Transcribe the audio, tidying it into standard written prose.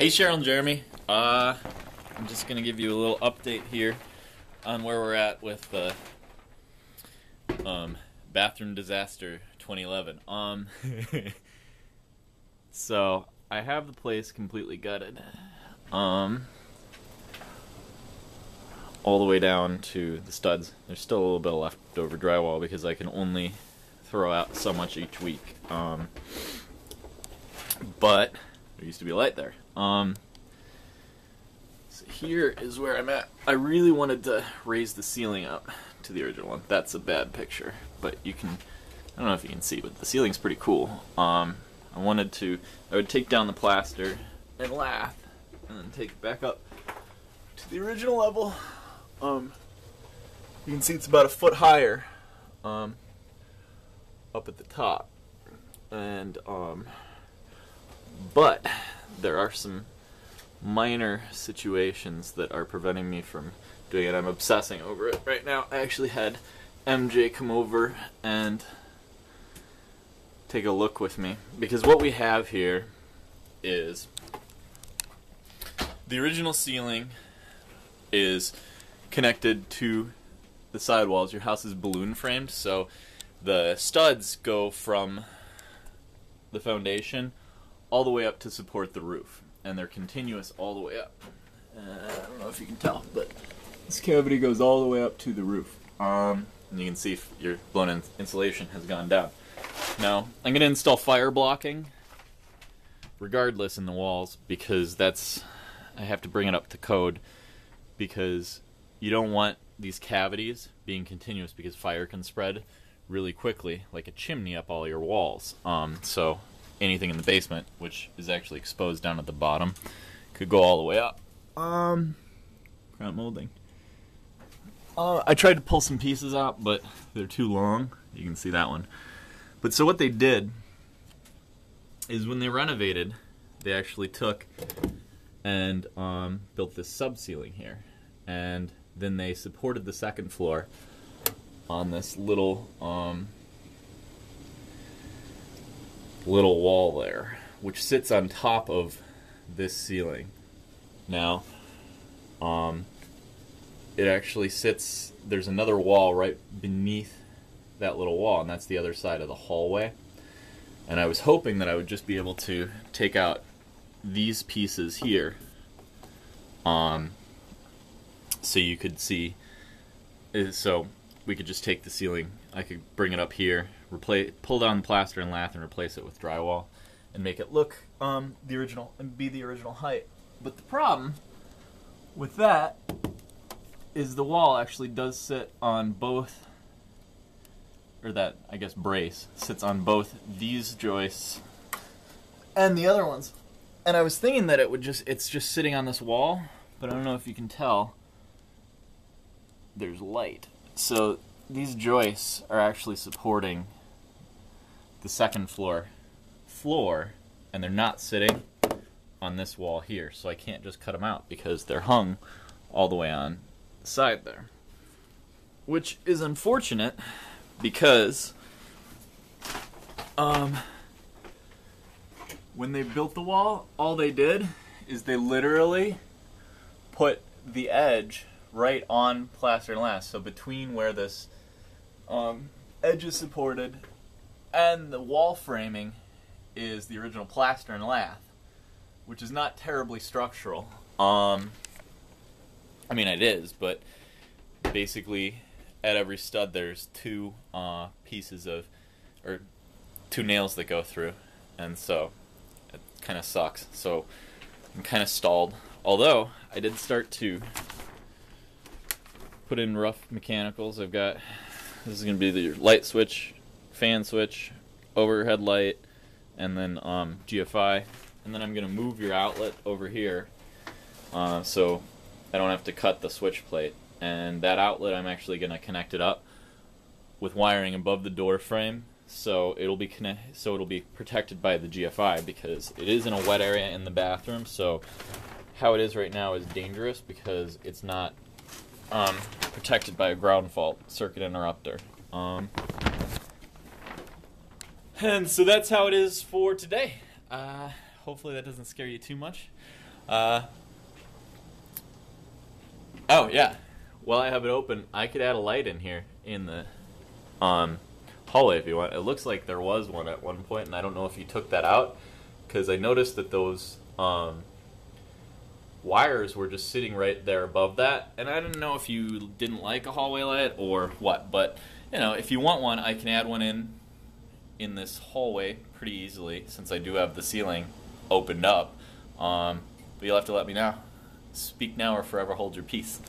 Hey Cheryl and Jeremy, I'm just going to give you a little update here on where we're at with the bathroom disaster 2011. So I have the place completely gutted, all the way down to the studs. There's still a little bit of leftover drywall because I can only throw out so much each week. But there used to be a light there. So here is where I'm at. I really wanted to raise the ceiling up to the original one. That's a bad picture, but you can, I don't know if you can see, but the ceiling's pretty cool. I would take down the plaster and lath, and then take it back up to the original level. You can see it's about a foot higher, up at the top. And, but there are some minor situations that are preventing me from doing it. I'm obsessing over it right now. I actually had MJ come over and take a look with me, because what we have here is the original ceiling is connected to the sidewalls. Your house is balloon framed, so the studs go from the foundation all the way up to support the roof, and they're continuous all the way up. I don't know if you can tell, but this cavity goes all the way up to the roof. And you can see your blown insulation has gone down. Now, I'm going to install fire blocking regardless in the walls, because I have to bring it up to code, because you don't want these cavities being continuous, because fire can spread really quickly, like a chimney, up all your walls. So anything in the basement, which is actually exposed down at the bottom, could go all the way up. Ground molding. I tried to pull some pieces out, but they're too long. You can see that one. But so what they did is, when they renovated, they actually took and built this sub-ceiling here. And then they supported the second floor on this little wall there, which sits on top of this ceiling. Now, it actually sits, there's another wall right beneath that little wall, and that's the other side of the hallway. And I was hoping that I would just be able to take out these pieces here, so you could see, so we could just take the ceiling, I could bring it up here, pull down the plaster and lath and replace it with drywall, and make it look the original, and be the original height. But the problem with that is the wall actually does sit on both, or that, I guess, brace sits on both these joists and the other ones. And I was thinking that it's just sitting on this wall, but I don't know if you can tell, there's light. So these joists are actually supporting the second floor, and they're not sitting on this wall here, so I can't just cut them out because they're hung all the way on the side there, which is unfortunate, because when they built the wall, all they did is they literally put the edge right on plaster and lath, so between where this edge is supported and the wall framing is the original plaster and lath, which is not terribly structural. I mean, it is, but basically at every stud there's two pieces of, or two nails that go through, and so it kind of sucks. So I'm kind of stalled, although I did start to put in rough mechanicals. I've got, this is going to be the light switch, fan switch, overhead light, and then GFI, and then I'm going to move your outlet over here, so I don't have to cut the switch plate. And that outlet, I'm actually going to connect it up with wiring above the door frame, so it'll be protected by the GFI, because it is in a wet area in the bathroom. So how it is right now is dangerous because it's not protected by a ground fault circuit interrupter. And so that's how it is for today. Hopefully that doesn't scare you too much. Uh, oh yeah. While I have it open, I could add a light in here in the hallway if you want. It looks like there was one at one point, and I don't know if you took that out because I noticed that those wires were just sitting right there above that, and I didn't know if you didn't like a hallway light or what. But you know, if you want one, I can add one in this hallway pretty easily since I do have the ceiling opened up. But you'll have to let me know. Speak now or forever hold your peace.